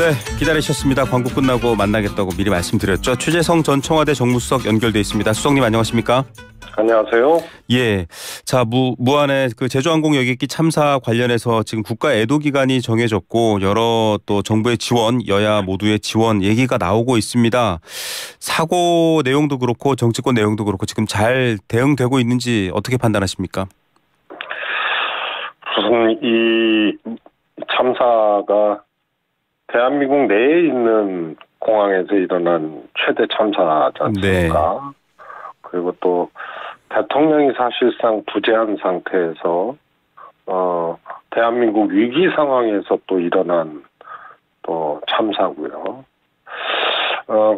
네, 기다리셨습니다. 광고 끝나고 만나겠다고 미리 말씀드렸죠. 최재성 전 청와대 정무수석 연결돼 있습니다. 수석님 안녕하십니까? 안녕하세요. 예, 자 무안의 그 제주항공 여객기 참사 관련해서 지금 국가 애도 기간이 정해졌고 여러 또 정부의 지원, 여야 모두의 지원 얘기가 나오고 있습니다. 사고 내용도 그렇고 정치권 내용도 그렇고 지금 잘 대응되고 있는지 어떻게 판단하십니까? 우선 이 참사가 대한민국 내에 있는 공항에서 일어난 최대 참사지 않습니까? 네. 그리고 또 대통령이 사실상 부재한 상태에서 대한민국 위기 상황에서 또 일어난 또 참사고요.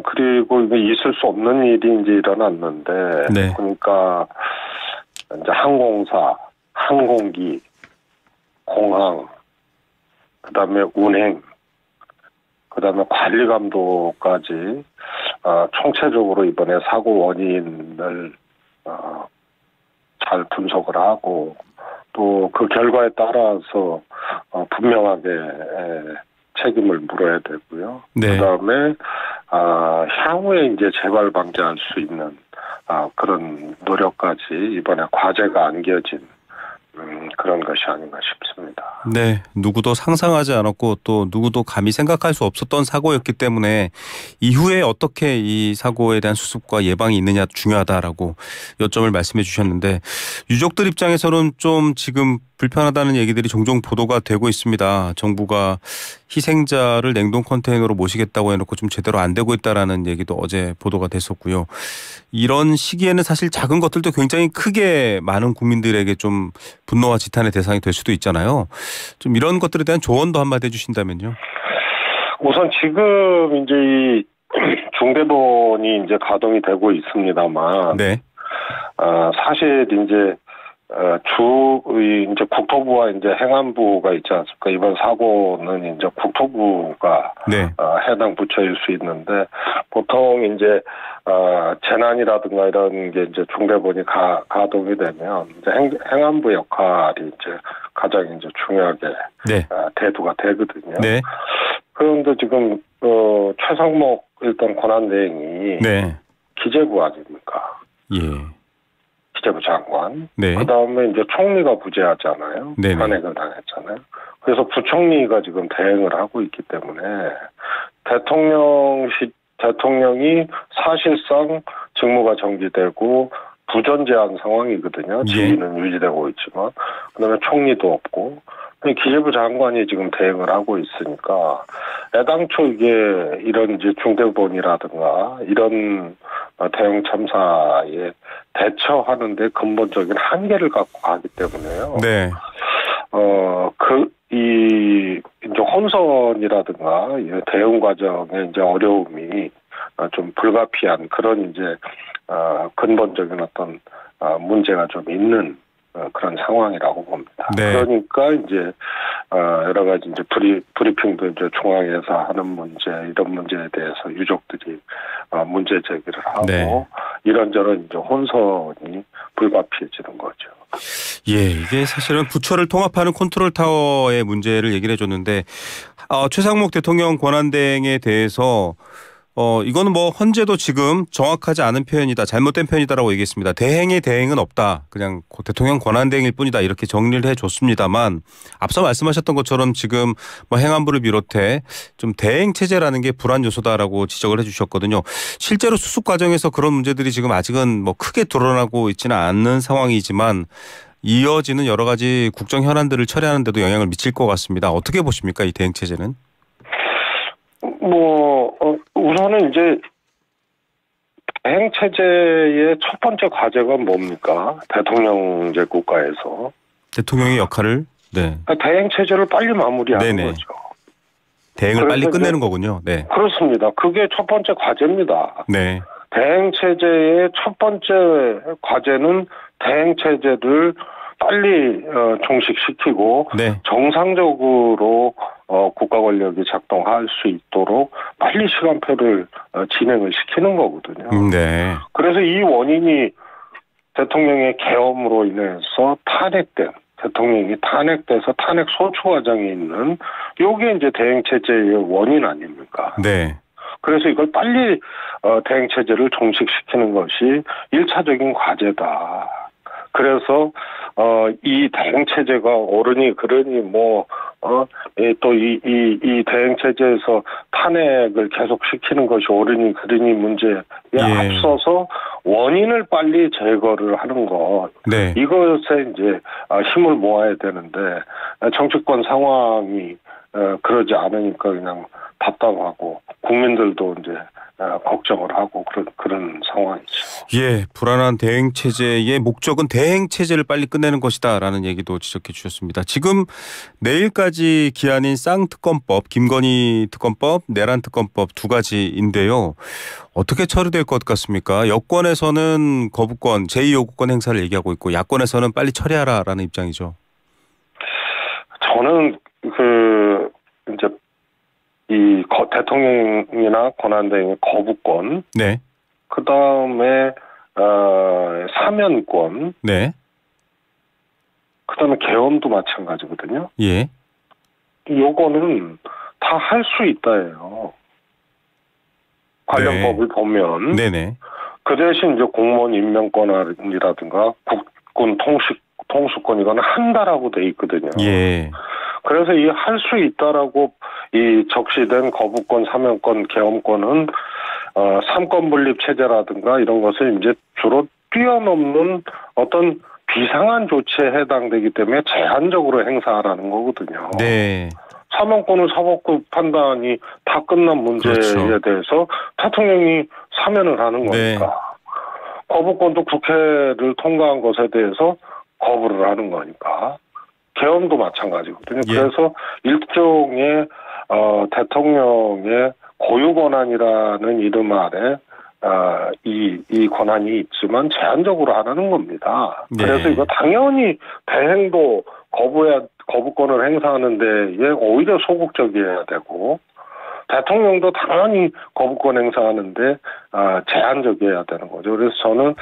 그리고 이게 있을 수 없는 일이 이제 일어났는데, 네. 그러니까 이제 항공사, 항공기, 공항, 그다음에 운행, 그다음에 관리 감독까지 총체적으로 이번에 사고 원인을 잘 분석을 하고 또 그 결과에 따라서 분명하게 책임을 물어야 되고요. 네. 그다음에 향후에 이제 재발 방지할 수 있는 그런 노력까지 이번에 과제가 안겨진 그런 것이 아닌가 싶습니다. 네, 누구도 상상하지 않았고 또 누구도 감히 생각할 수 없었던 사고였기 때문에 이후에 어떻게 이 사고에 대한 수습과 예방이 있느냐 중요하다라고 요점을 말씀해 주셨는데 유족들 입장에서는 좀 지금 불편하다는 얘기들이 종종 보도가 되고 있습니다. 정부가 희생자를 냉동 컨테이너로 모시겠다고 해놓고 좀 제대로 안 되고 있다라는 얘기도 어제 보도가 됐었고요. 이런 시기에는 사실 작은 것들도 굉장히 크게 많은 국민들에게 좀 분노와 지탄의 대상이 될 수도 있잖아요. 좀 이런 것들에 대한 조언도 한마디 해주신다면요. 우선 지금 이제 이 중대본이 이제 가동이 되고 있습니다만, 네. 사실 이제 이제 국토부와 이제 행안부가 있지 않습니까? 이번 사고는 이제 국토부가 네. 해당 부처일 수 있는데 보통 이제 재난이라든가 이런 게 이제 중대본이 가동이 되면 이제 행안부 역할이 이제 가장 이제 중요하게 네. 대두가 되거든요. 네. 그런데 지금 최상목 일단 권한대행이 네. 기재부 아닙니까? 예. 기재부 장관. 네. 그 다음에 이제 총리가 부재하잖아요. 탄핵을 당했잖아요. 그래서 부총리가 지금 대행을 하고 있기 때문에 대통령이 사실상 직무가 정지되고 부존재한 상황이거든요. 지위는 유지되고 있지만. 그 다음에 총리도 없고. 기재부 장관이 지금 대행을 하고 있으니까 애당초 이게 이런 이제 중대본이라든가 이런 대형 참사에 대처하는데 근본적인 한계를 갖고 가기 때문에요. 네. 이제 혼선이라든가 대응 과정의 이제 어려움이 좀 불가피한 그런 이제 근본적인 어떤 문제가 좀 있는 그런 상황이라고 봅니다. 네. 그러니까 이제 여러 가지 이제 브리핑도 이제 중앙에서 하는 문제 이런 문제에 대해서 유족들이 문제 제기를 하고 네. 이런저런 이제 혼선이 불가피해지는 거죠. 예, 이게 사실은 부처를 통합하는 컨트롤 타워의 문제를 얘기를 해줬는데 최상목 대통령 권한대행에 대해서 이거는 뭐 헌재도 지금 정확하지 않은 표현이다, 잘못된 표현이다라고 얘기했습니다. 대행의 대행은 없다. 그냥 대통령 권한대행일 뿐이다. 이렇게 정리를 해줬습니다만 앞서 말씀하셨던 것처럼 지금 뭐 행안부를 비롯해 좀 대행 체제라는 게 불안 요소다라고 지적을 해주셨거든요. 실제로 수습 과정에서 그런 문제들이 지금 아직은 뭐 크게 드러나고 있지는 않는 상황이지만 이어지는 여러 가지 국정 현안들을 처리하는 데도 영향을 미칠 것 같습니다. 어떻게 보십니까? 이 대행 체제는? 우선은 이제 대행 체제의 첫 번째 과제가 뭡니까? 대통령제 국가에서 대통령의 역할을 네. 대행 체제를 빨리 마무리하는 네네. 거죠. 대행을 빨리 끝내는 거군요. 네. 그렇습니다. 그게 첫 번째 과제입니다. 네. 대행 체제의 첫 번째 과제는 대행 체제를 빨리 종식시키고 네. 정상적으로 국가 권력이 작동할 수 있도록 빨리 시간표를 진행을 시키는 거거든요. 그래서 이 원인이 대통령의 계엄으로 인해서 탄핵된 대통령이 탄핵돼서 탄핵 소추 과정에 있는 요게 이제 대행체제의 원인 아닙니까? 네. 그래서 이걸 빨리 대행체제를 종식시키는 것이 1차적인 과제다. 그래서 이 대행체제가 옳으니 그러니 또 이 대행체제에서 탄핵을 계속시키는 것이 옳으니 그러니 문제에 앞서서 원인을 빨리 제거를 하는 것. 네. 이것에 이제 힘을 모아야 되는데 정치권 상황이 그러지 않으니까 그냥 답답하고 국민들도 이제 걱정을 하고 그런 상황이죠. 예, 불안한 대행 체제의 목적은 대행 체제를 빨리 끝내는 것이다라는 얘기도 지적해 주셨습니다. 지금 내일까지 기한인 쌍특검법, 김건희 특검법, 내란 특검법 두 가지인데요. 어떻게 처리될 것 같습니까? 여권에서는 거부권, 제2요구권 행사를 얘기하고 있고 야권에서는 빨리 처리하라라는 입장이죠. 저는 이제 이 대통령이나 권한대행의 거부권, 네. 그 다음에 사면권, 네. 그 다음에 계엄도 마찬가지거든요. 예. 요거는 다 할 수 있다예요. 관련 법을 보면. 네네. 그 대신 이제 공무원 임명권이라든가 국군 통수권 이거는 한다라고 돼 있거든요. 예. 그래서 이 할 수 있다라고 이 적시된 거부권, 사면권, 계엄권은 삼권 분립 체제라든가 이런 것을 이제 주로 뛰어넘는 어떤 비상한 조치에 해당되기 때문에 제한적으로 행사하라는 거거든요. 네. 사면권은 사법부 판단이 다 끝난 문제에 그렇죠. 대해서 대통령이 사면을 하는 거니까. 네. 거부권도 국회를 통과한 것에 대해서 거부를 하는 거니까. 계엄도 마찬가지거든요. 예. 그래서 일종의 대통령의 고유 권한이라는 이름 아래 이 권한이 있지만 제한적으로 하라는 겁니다. 네. 그래서 이거 당연히 대행도 거부권을 행사하는 데에 오히려 소극적이어야 되고 대통령도 당연히 거부권 행사하는데 제한적이어야 되는 거죠. 그래서 저는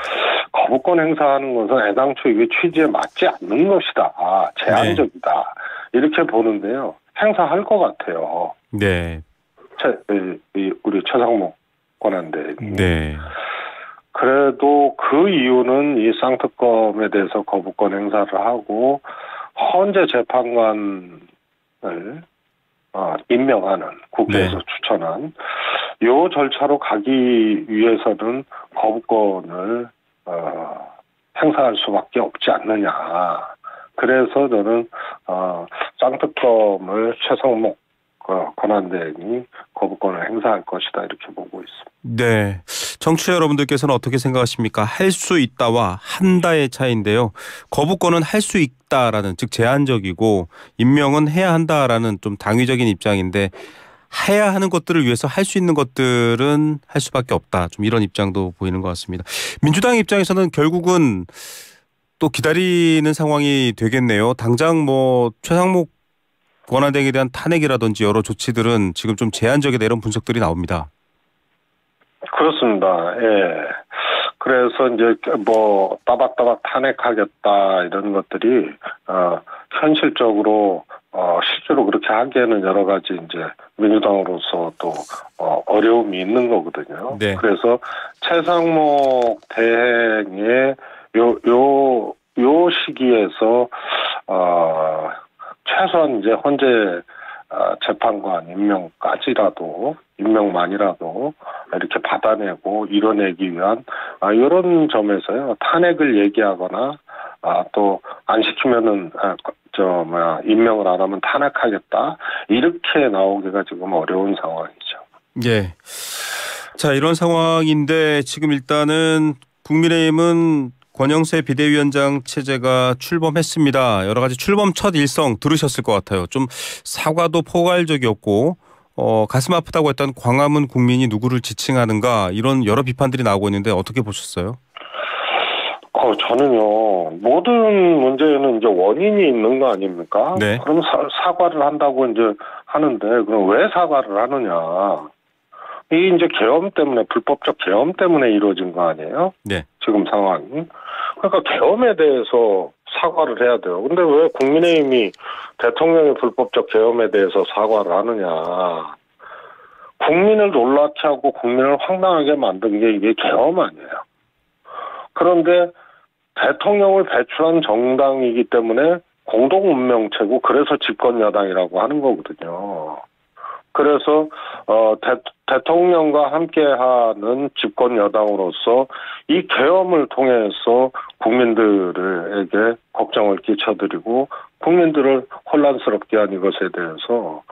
거부권 행사하는 것은 애당초 이게 취지에 맞지 않는 것이다. 제한적이다. 네. 이렇게 보는데요. 행사할 것 같아요. 네. 우리 최상목 권한대행이. 네. 그래도 그 이유는 이 쌍특검에 대해서 거부권 행사를 하고 헌재 재판관을 임명하는 국회에서 네. 추천한 요 절차로 가기 위해서는 거부권을 행사할 수밖에 없지 않느냐. 그래서 저는 쌍특검을 최상목 권한대행이 거부권을 행사할 것이다 이렇게 보고 있습니다. 네, 청취자 여러분들께서는 어떻게 생각하십니까? 할 수 있다와 한다의 차이인데요. 거부권은 할 수 있다라는 즉 제한적이고 임명은 해야 한다라는 좀 당위적인 입장인데 해야 하는 것들을 위해서 할 수 있는 것들은 할 수밖에 없다. 좀 이런 입장도 보이는 것 같습니다. 민주당 입장에서는 결국은 또 기다리는 상황이 되겠네요. 당장 최상목 권한대행에 대한 탄핵이라든지 여러 조치들은 지금 좀 제한적이다 이런 분석들이 나옵니다. 그렇습니다. 예. 그래서 이제 따박따박 탄핵하겠다 이런 것들이 현실적으로 실제로 그렇게 하기에는 여러 가지 이제 민주당으로서 또 어려움이 있는 거거든요. 네. 그래서 최상목 대행의 요 시기에서 최소한 이제 헌재 재판관 임명만이라도 이렇게 받아내고 이뤄내기 위한 이런 점에서요 탄핵을 얘기하거나 또 안 시키면은 임명을 안 하면 탄핵하겠다 이렇게 나오기가 지금 어려운 상황이죠. 예. 자 이런 상황인데 지금 일단은 국민의힘은 권영세 비대위원장 체제가 출범했습니다. 여러 가지 출범 첫 일성 들으셨을 것 같아요. 좀 사과도 포괄적이었고 가슴 아프다고 했던 광화문 국민이 누구를 지칭하는가 이런 여러 비판들이 나오고 있는데 어떻게 보셨어요? 저는요 모든 문제에는 이제 원인이 있는 거 아닙니까? 네. 그럼 사과를 한다고 이제 하는데 그럼 왜 사과를 하느냐? 이게 이제 계엄 때문에 불법적 계엄 때문에 이루어진 거 아니에요? 네. 지금 상황이. 그러니까 계엄에 대해서 사과를 해야 돼요. 근데 왜 국민의힘이 대통령의 불법적 계엄에 대해서 사과를 하느냐. 국민을 놀라게 하고 국민을 황당하게 만든 게 이게 계엄 아니에요. 그런데 대통령을 배출한 정당이기 때문에 공동운명체고 그래서 집권여당이라고 하는 거거든요. 그래서 대통령과 함께하는 집권여당으로서 이 계엄을 통해서 국민들에게 걱정을 끼쳐드리고 국민들을 혼란스럽게 한 이것에 대해서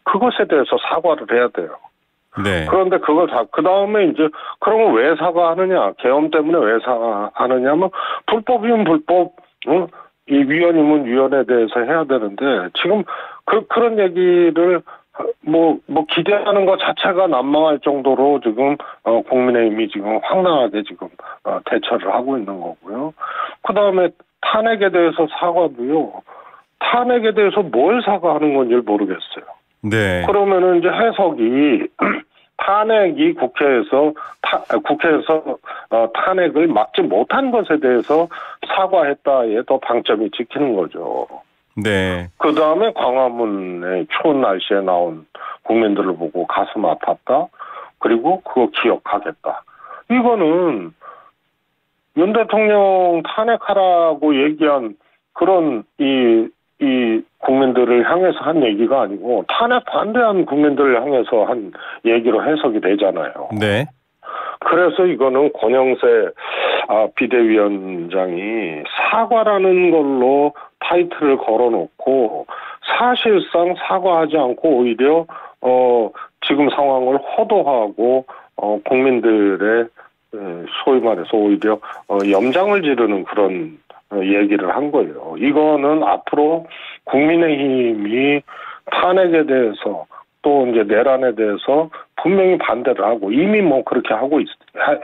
그것에 대해서 사과를 해야 돼요. 네. 그런데 그걸 그 다음에 이제 그러면 왜 사과하느냐? 계엄 때문에 왜 사과하느냐면 불법이면 불법, 이 위헌이면 위헌에 대해서 해야 되는데 지금 그런 얘기를 뭐 기대하는 것 자체가 난망할 정도로 지금 국민의힘이 지금 황당하게 지금 대처를 하고 있는 거고요. 그 다음에 탄핵에 대해서 사과도요. 탄핵에 대해서 뭘 사과하는 건지 모르겠어요. 네. 그러면은 이제 해석이 탄핵이 국회에서 탄핵을 막지 못한 것에 대해서 사과했다에 더 방점이 찍히는 거죠. 네. 그 다음에 광화문에 추운 날씨에 나온 국민들을 보고 가슴 아팠다. 그리고 그거 기억하겠다. 이거는 윤 대통령 탄핵하라고 얘기한 그런 이 국민들을 향해서 한 얘기가 아니고 탄핵 반대한 국민들을 향해서 한 얘기로 해석이 되잖아요. 네. 그래서 이거는 권영세 비대위원장이 사과라는 걸로 타이틀을 걸어놓고 사실상 사과하지 않고 오히려 지금 상황을 호도하고 국민들의 소위 말해서 오히려 염장을 지르는 그런 얘기를 한 거예요. 이거는 앞으로 국민의힘이 탄핵에 대해서 또 이제 내란에 대해서 분명히 반대를 하고 이미 뭐 그렇게 하고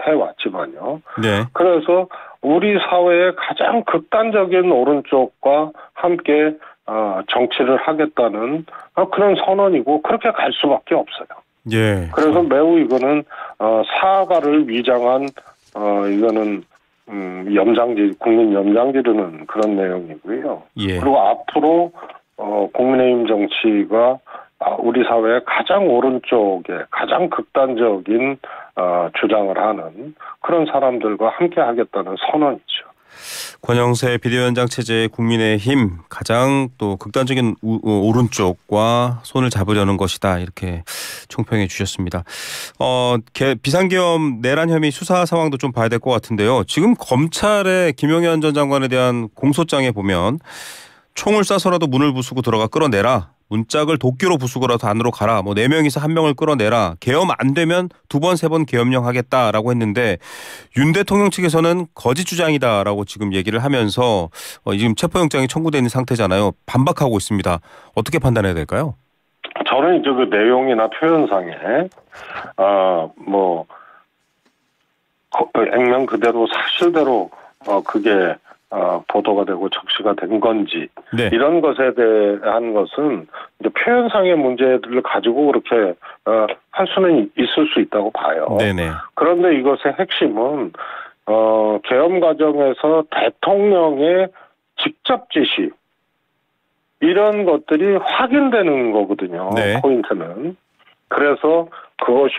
해왔지만요. 네. 그래서 우리 사회의 가장 극단적인 오른쪽과 함께 정치를 하겠다는 그런 선언이고 그렇게 갈 수밖에 없어요. 예. 그래서 매우 이거는 사과를 위장한 이거는 국민 염장지르는 그런 내용이고요. 예. 그리고 앞으로 국민의힘 정치가 우리 사회의 가장 오른쪽에 가장 극단적인 주장을 하는 그런 사람들과 함께 하겠다는 선언이죠. 권영세 비대위원장 체제의 국민의힘 가장 또 극단적인 오른쪽과 손을 잡으려는 것이다 이렇게 총평해 주셨습니다. 비상계엄 내란 혐의 수사 상황도 좀 봐야 될 것 같은데요. 지금 검찰의 김용현 전 장관에 대한 공소장에 보면 총을 쏴서라도 문을 부수고 들어가 끌어내라. 문짝을 도끼로 부수고라도 안으로 가라. 4명이서 1명을 끌어내라. 계엄 안 되면 2번, 3번 계엄령 하겠다라고 했는데 윤 대통령 측에서는 거짓 주장이다라고 지금 얘기를 하면서 지금 체포영장이 청구되어 있는 상태잖아요. 반박하고 있습니다. 어떻게 판단해야 될까요? 저는 이제 그 내용이나 표현상에 액면 그대로 사실대로 그게 보도가 되고 적시가 된 건지 네. 이런 것에 대한 것은 이제 표현상의 문제들을 가지고 그렇게 할 수는 있을 수 있다고 봐요. 네네. 그런데 이것의 핵심은 계엄 과정에서 대통령의 직접 지시 이런 것들이 확인되는 거거든요. 네. 포인트는. 그래서 그것이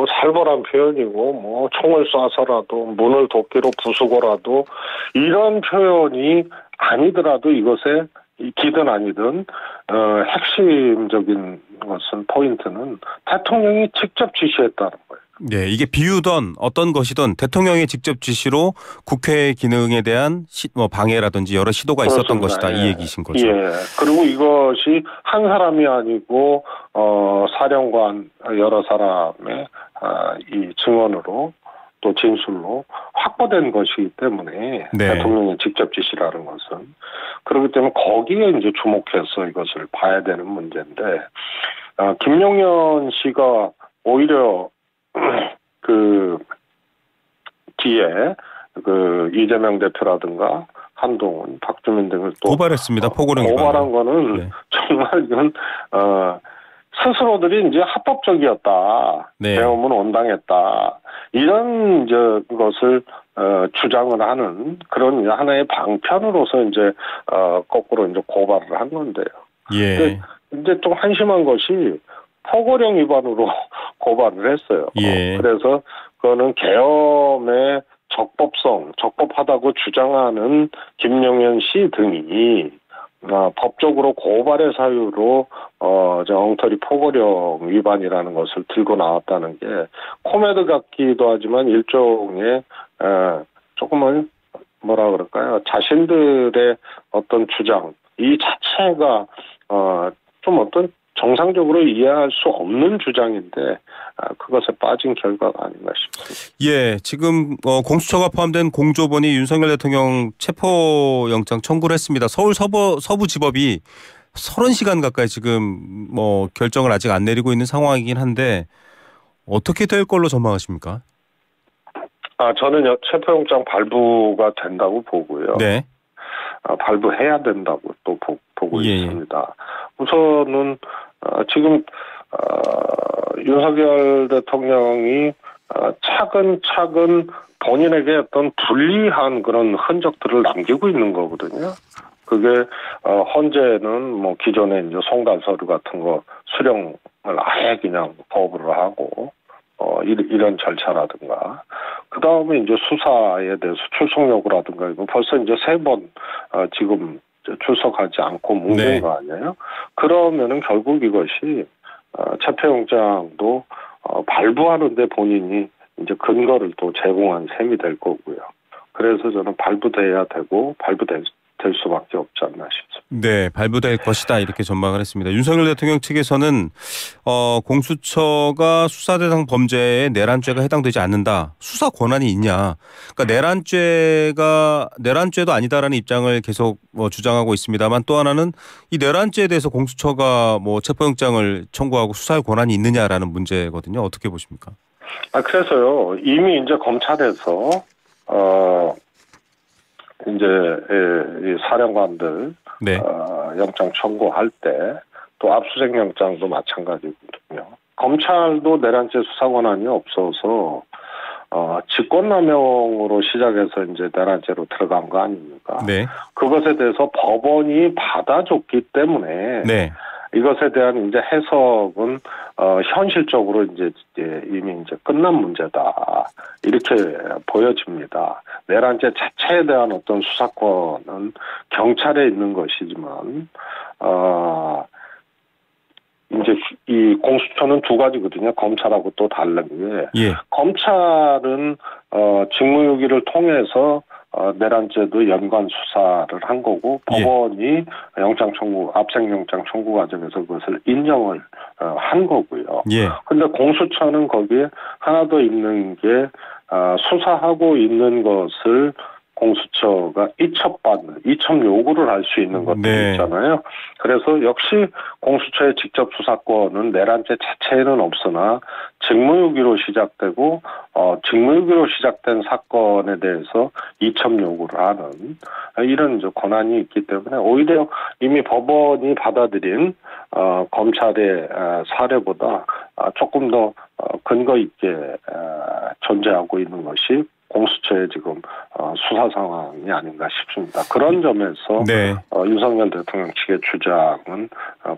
살벌한 표현이고 총을 쏴서라도 문을 도끼로 부수고라도 이런 표현이 아니더라도 이것에 기든 아니든 핵심적인 것은 포인트는 대통령이 직접 지시했다는 거예요. 네, 이게 비유던 어떤 것이든 대통령의 직접 지시로 국회의 기능에 대한 방해라든지 여러 시도가 있었던 그렇습니다. 것이다. 이 얘기신 거죠. 예. 그리고 이것이 한 사람이 아니고 사령관 여러 사람의 이 증언으로 또 진술로 확보된 것이기 때문에 네. 대통령의 직접 지시라는 것은 그렇기 때문에 거기에 이제 주목해서 이것을 봐야 되는 문제인데 김용현 씨가 오히려 그 뒤에 그 이재명 대표라든가 한동훈, 박주민 등을 또 고발했습니다. 포고령 위반. 고발한 거는 네. 정말 이건 스스로들이 이제 합법적이었다. 네. 계엄은 온당했다. 이런 이제 것을 주장을 하는 그런 하나의 방편으로서 이제 거꾸로 이제 고발을 한 건데요. 예. 이제 좀 한심한 것이 포고령 위반으로 고발을 했어요. 예. 그래서 그거는 계엄의 적법하다고 주장하는 김용현 씨 등이 법적으로 고발의 사유로 엉터리 포고령 위반이라는 것을 들고 나왔다는 게 코미디 같기도 하지만 일종의 조금은 뭐라 그럴까요? 자신들의 어떤 주장 이 자체가 좀 어떤 정상적으로 이해할 수 없는 주장인데 그것에 빠진 결과가 아닌가 싶습니다. 예, 지금 공수처가 포함된 공조본이 윤석열 대통령 체포영장 청구를 했습니다. 서울 서부지법이 30시간 가까이 지금 결정을 아직 안 내리고 있는 상황이긴 한데 어떻게 될 걸로 전망하십니까? 저는 체포영장 발부가 된다고 보고요. 네. 발부해야 된다고 또 보고 있습니다. 우선은 지금 윤석열 대통령이 차근차근 본인에게 어떤 불리한 그런 흔적들을 남기고 있는 거거든요. 그게 헌재는 기존에 이제 송달 서류 같은 거 수령을 아예 그냥 거부를 하고 이런 절차라든가 그 다음에 이제 수사에 대해서 출석 요구라든가 이거 벌써 이제 3번 지금 출석하지 않고 뭉갠 거 아니에요? 그러면은 결국 이것이 체포영장도 발부하는데 본인이 이제 근거를 또 제공한 셈이 될 거고요. 그래서 저는 발부돼야 되고 발부될 수밖에 없지 않나 싶습니다. 네, 발부될 것이다 이렇게 전망을 했습니다. 윤석열 대통령 측에서는 공수처가 수사 대상 범죄에 내란죄가 해당되지 않는다. 수사 권한이 있냐? 그러니까 내란죄도 아니다라는 입장을 계속 주장하고 있습니다만 또 하나는 이 내란죄에 대해서 공수처가 체포영장을 청구하고 수사할 권한이 있느냐라는 문제거든요. 어떻게 보십니까? 그래서요 이미 이제 검찰에서 이제 이 사령관들 네. 영장 청구할 때 또 압수수색 영장도 마찬가지거든요. 검찰도 내란죄 수사 권한이 없어서 직권남용으로 시작해서 이제 내란죄로 들어간 거 아닙니까? 네. 그것에 대해서 법원이 받아줬기 때문에 네. 이것에 대한 이제 해석은 현실적으로 이제 이미 이제 끝난 문제다 이렇게 보여집니다. 내란죄 자체에 대한 어떤 수사권은 경찰에 있는 것이지만 이제 이 공수처는 두 가지거든요. 검찰하고 또 다른 게 검찰은 직무유기를 통해서 내란죄도 연관 수사를 한 거고 법원이 압생영장 청구 과정에서 그것을 인정을 한 거고요. 그런데 공수처는 거기에 하나 더 있는 게 수사하고 있는 것을 공수처가 이첩 요구를 할 수 있는 것들이 있잖아요. 그래서 역시 공수처의 직접 수사권은 내란죄 자체에는 없으나 직무유기로 시작되고 직무유기로 시작된 사건에 대해서 이첩 요구를 하는 이런 이제 권한이 있기 때문에 오히려 이미 법원이 받아들인 검찰의 사례보다 조금 더 근거 있게 존재하고 있는 것이 공수처의 지금 수사 상황이 아닌가 싶습니다. 그런 점에서 윤석열 대통령 측의 주장은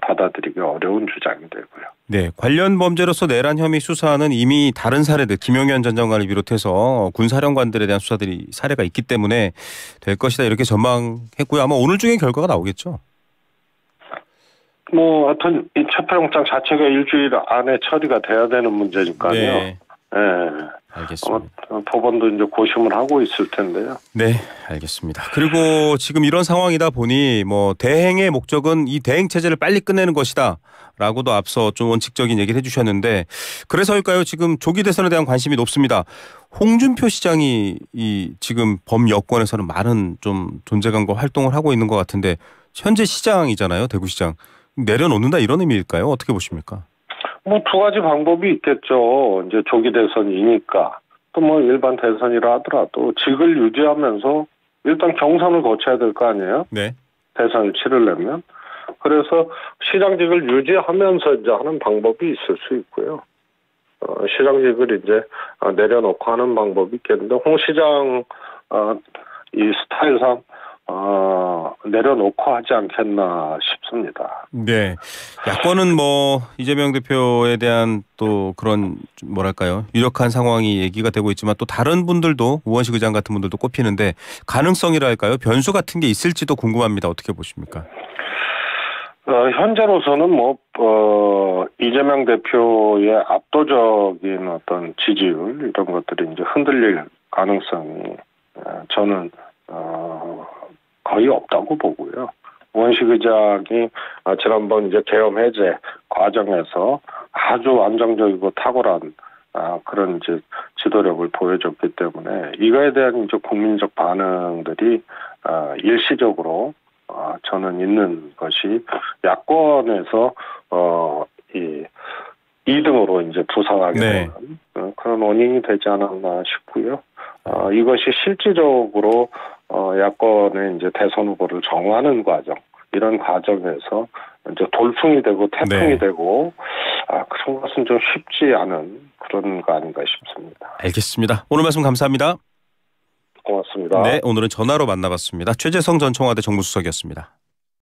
받아들이기 어려운 주장이 되고요. 네, 관련 범죄로서 내란 혐의 수사는 이미 다른 사례들 김용현 전 장관을 비롯해서 군사령관들에 대한 사례가 있기 때문에 될 것이다 이렇게 전망했고요. 아마 오늘 중에 결과가 나오겠죠. 하여튼 이 체포영장 자체가 일주일 안에 처리가 돼야 되는 문제니까요. 네. 알겠습니다. 법원도 이제 고심을 하고 있을 텐데요. 네, 알겠습니다. 그리고 지금 이런 상황이다 보니 대행의 목적은 이 대행 체제를 빨리 끝내는 것이다라고도 앞서 좀 원칙적인 얘기를 해주셨는데 그래서일까요? 지금 조기 대선에 대한 관심이 높습니다. 홍준표 시장이 지금 범여권에서는 많은 좀 존재감과 활동을 하고 있는 것 같은데 현재 시장이잖아요, 대구시장. 내려놓는다 이런 의미일까요? 어떻게 보십니까? 두 가지 방법이 있겠죠. 이제 조기 대선이니까. 또 일반 대선이라 하더라도 직을 유지하면서 일단 경선을 거쳐야 될 거 아니에요? 네. 대선을 치르려면. 그래서 시장직을 유지하면서 이제 하는 방법이 있을 수 있고요. 시장직을 이제 내려놓고 하는 방법이 있겠는데 홍 시장 이 스타일상 내려놓고 하지 않겠나 싶습니다. 네, 야권은 뭐 이재명 대표에 대한 또 그런 뭐랄까요 유력한 상황이 얘기가 되고 있지만 또 다른 분들도 우원식 의장 같은 분들도 꼽히는데 가능성이랄까요 변수 같은 게 있을지도 궁금합니다. 어떻게 보십니까? 현재로서는 이재명 대표의 압도적인 어떤 지지율 이런 것들이 이제 흔들릴 가능성이 저는 거의 없다고 보고요. 우원식 의장이 지난번 이제 계엄 해제 과정에서 아주 안정적이고 탁월한 그런 이제 지도력을 보여줬기 때문에 이거에 대한 이제 국민적 반응들이 일시적으로 저는 있는 것이 야권에서 이 2등으로 이제 부상하게 되는 그런 원인이 되지 않았나 싶고요. 이것이 실질적으로 야권의 이제 대선 후보를 정하는 과정 이런 과정에서 이제 돌풍이 되고 태풍이 되고 그런 것은 좀 쉽지 않은 그런 거 아닌가 싶습니다. 알겠습니다. 오늘 말씀 감사합니다. 고맙습니다. 네, 오늘은 전화로 만나봤습니다. 최재성 전 청와대 정무수석이었습니다.